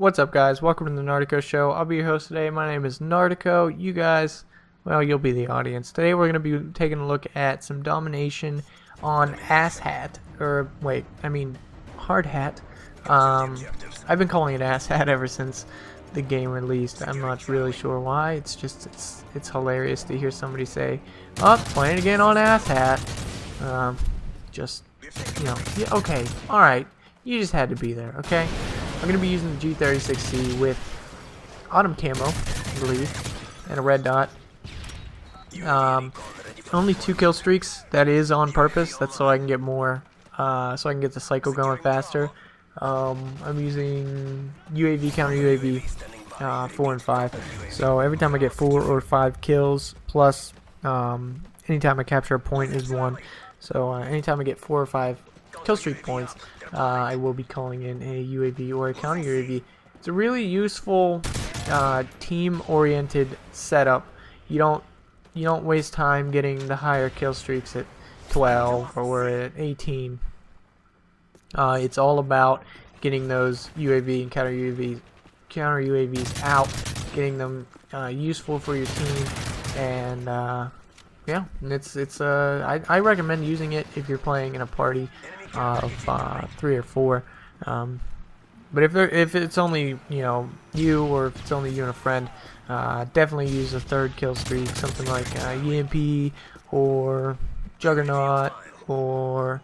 What's up, guys? Welcome to the Nardeko show. I'll be your host today. My name is Nardeko. You guys, well, you'll be the audience. Today we're going to be taking a look at some domination on Ass Hat. Hard Hat. I've been calling it Ass Hat ever since the game released. I'm not really sure why. It's just, it's hilarious to hear somebody say, "Oh, playing again on Ass Hat." Yeah, okay, alright. You just had to be there, okay? I'm going to be using the G36C with Autumn Camo, I believe, and a red dot. Only 2 kill streaks. That is on purpose. That's so I can get more, so I can get the cycle going faster. I'm using UAV, counter UAV, 4 and 5. So every time I get 4 or 5 kills, plus anytime I capture a point is 1. So anytime I get 4 or 5 kill streak points, I will be calling in a UAV or a counter UAV. It's a really useful team-oriented setup. You don't waste time getting the higher kill streaks at 12 or at 18. It's all about getting those UAV and counter UAVs out, getting them useful for your team, and yeah, I recommend using it if you're playing in a party of 3 or 4. But if it's only you, or if it's only you and a friend, definitely use a 3rd kill streak, something like EMP or Juggernaut or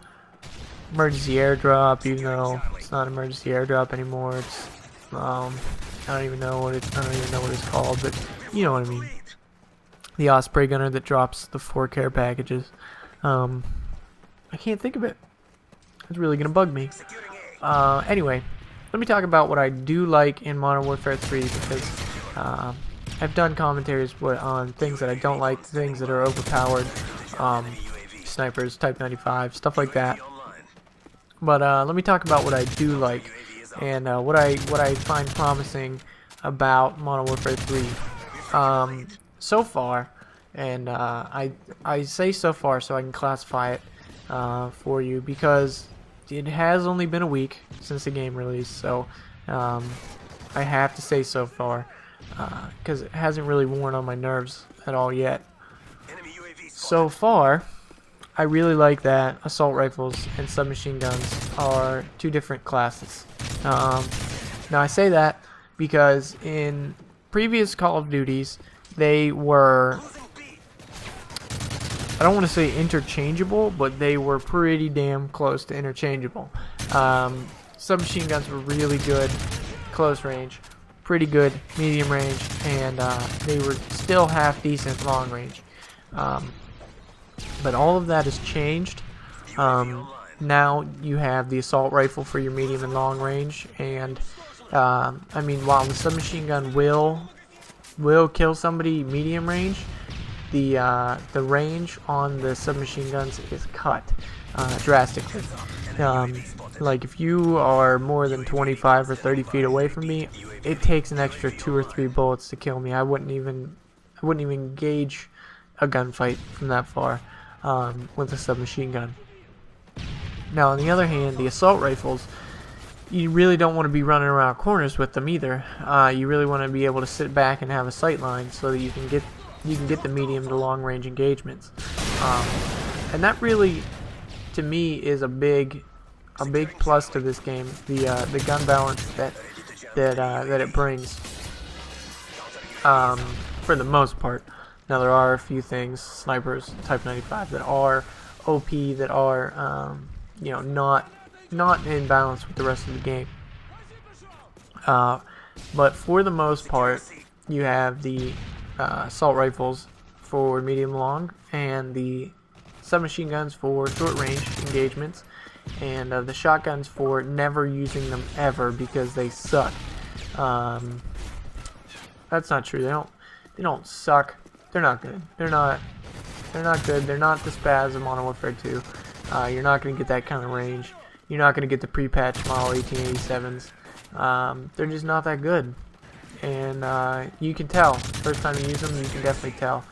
emergency airdrop. Even though it's not emergency airdrop anymore, it's I don't even know what it's called, but you know what I mean. The Osprey gunner that drops the 4 care packages. I can't think of it. It's really gonna bug me. Anyway, let me talk about what I do like in Modern Warfare 3, because I've done commentaries on things that I don't like, things that are overpowered, snipers, Type 95, stuff like that. But let me talk about what I do like, and what I find promising about Modern Warfare 3. So far, and I say so far so I can classify it for you, because it has only been a week since the game released, so I have to say so far, because it hasn't really worn on my nerves at all yet. So far, I really like that assault rifles and submachine guns are 2 different classes. Now I say that because in previous Call of Duties, they were, I don't want to say interchangeable, but they were pretty damn close to interchangeable. Submachine guns were really good close range, pretty good medium range, and they were still half decent long range. But all of that has changed. Now you have the assault rifle for your medium and long range, and I mean, while the submachine gun will kill somebody medium range, the range on the submachine guns is cut drastically. Like if you are more than 25 or 30 feet away from me, it takes an extra 2 or 3 bullets to kill me. I wouldn't even engage a gunfight from that far with a submachine gun. Now on the other hand, the assault rifles, you really don't want to be running around corners with them either. You really want to be able to sit back and have a sight line so that you can get the medium to long range engagements. And that really, to me, is a big plus to this game. The gun balance that it brings. For the most part. Now there are a few things, snipers, Type 95, that are OP, that are not in balance with the rest of the game. But for the most part, you have the assault rifles for medium long, and the submachine guns for short range engagements, and the shotguns for never using them ever because they suck. That's not true. They don't suck. They're not good. They're not good. They're not the spaz of Modern Warfare 2. You're not going to get that kind of range. You're not going to get the pre-patch model 1887s. They're just not that good. And you can tell. First time you use them, you can definitely tell.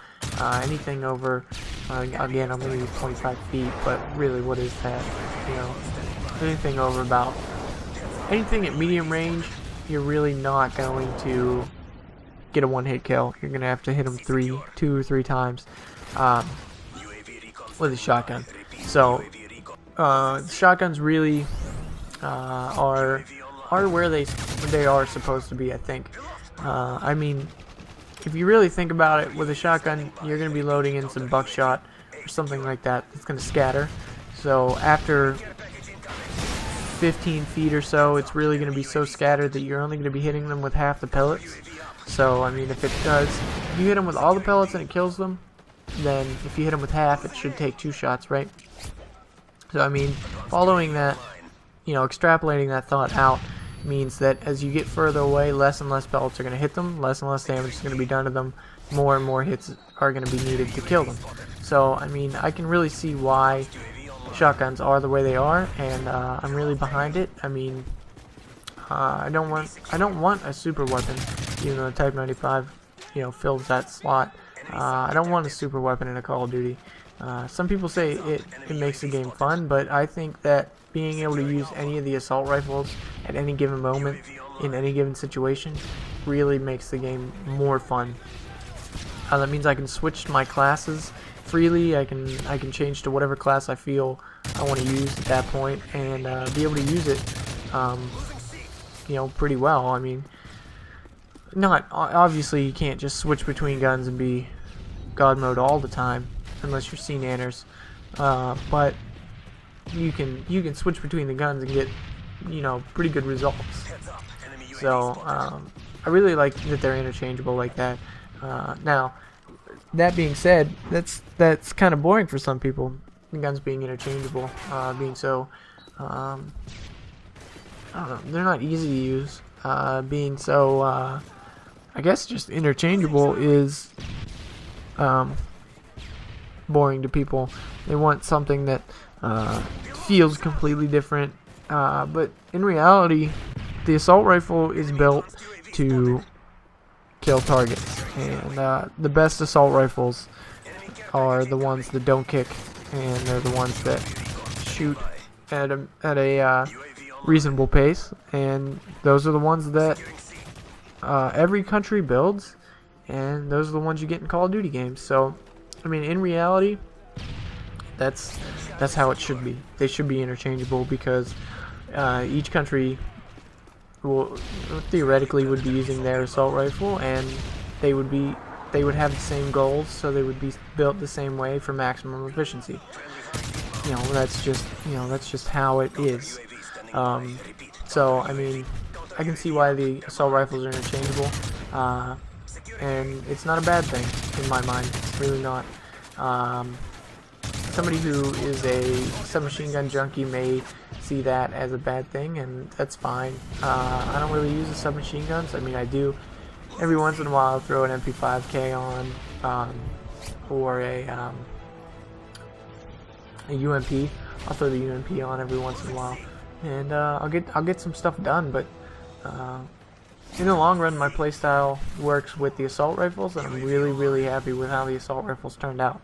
Anything over, again, I'm going to use 25 feet, but really, what is that? Anything over about, anything at medium range you're really not going to get a one-hit kill. You're gonna have to hit them 2 or 3 times with a shotgun. So shotguns really are where they are supposed to be, I think. I mean, if you really think about it, with a shotgun, you're going to be loading in some buckshot or something like that. It's going to scatter. So after 15 feet or so, it's really going to be so scattered that you're only going to be hitting them with half the pellets. So, I mean, if you hit them with all the pellets and it kills them, then if you hit them with half, it should take 2 shots, right? So, I mean, following that, extrapolating that thought out means that as you get further away, less and less pellets are going to hit them, less and less damage is going to be done to them, more and more hits are going to be needed to kill them. So, I mean, I can really see why shotguns are the way they are, and I'm really behind it. I mean, I don't want a super weapon, even though Type 95, fills that slot. I don't want a super weapon in a Call of Duty. Some people say it makes the game fun, but I think that being able to use any of the assault rifles at any given moment, in any given situation, really makes the game more fun. That means I can switch my classes freely. I can change to whatever class I feel I want to use at that point, and be able to use it, pretty well. I mean, obviously you can't just switch between guns and be God mode all the time, unless you're C-nanners, but you can switch between the guns and get pretty good results. So I really like that they're interchangeable like that. Now, that being said, that's kind of boring for some people, the guns being interchangeable, being so I don't know, they're not easy to use, being so I guess just interchangeable is boring to people. They want something that feels completely different, but in reality the assault rifle is built to kill targets, and the best assault rifles are the ones that don't kick, and they're the ones that shoot at a reasonable pace, and those are the ones that every country builds, and those are the ones you get in Call of Duty games. So I mean, in reality, that's how it should be. They should be interchangeable, because each country theoretically would be using their assault rifle, and they would have the same goals, so they would be built the same way for maximum efficiency. That's just how it is. So I mean, I can see why the assault rifles are interchangeable, and it's not a bad thing in my mind. It's really not. Somebody who is a submachine gun junkie may see that as a bad thing, and that's fine. I don't really use the submachine guns. I mean, I do every once in a while throw an MP5K on, or a UMP. I'll throw the UMP on every once in a while, and I'll get some stuff done. But in the long run, my playstyle works with the assault rifles, and I'm really happy with how the assault rifles turned out.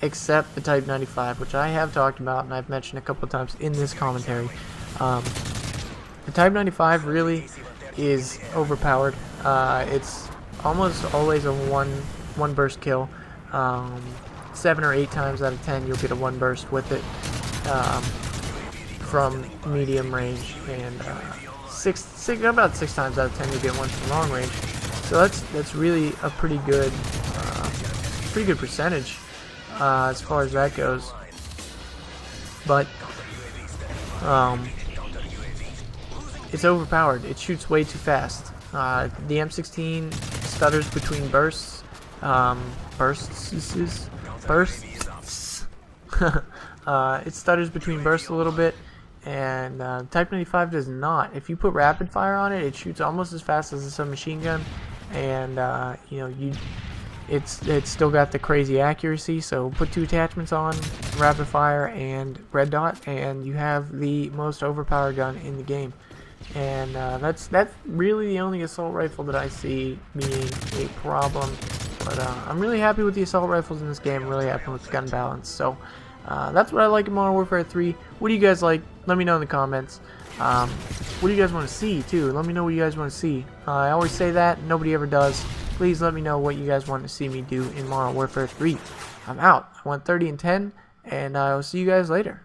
Except the Type 95, which I have talked about and I've mentioned a couple of times in this commentary. The Type 95 really is overpowered. It's almost always a one burst kill. 7 or 8 times out of 10 you'll get a one burst with it, from medium range, and about 6 times out of 10 you'll get one from long range. So that's really a pretty good percentage as far as that goes. But it's overpowered. It shoots way too fast. The M16 stutters between bursts. It stutters between bursts a little bit, and Type 95 does not. If you put rapid fire on it, it shoots almost as fast as a submachine gun, and it's still got the crazy accuracy. So put 2 attachments on, rapid fire and red dot, and you have the most overpowered gun in the game. And that's really the only assault rifle that I see being a problem. But I'm really happy with the assault rifles in this game. I'm really happy with the gun balance. So That's what I like in Modern Warfare 3. What do you guys like? Let me know in the comments. What do you guys want to see, too? Let me know what you guys want to see. I always say that. Nobody ever does. Please let me know what you guys want to see me do in Modern Warfare 3. I'm out. I went 30 and 10, and I will see you guys later.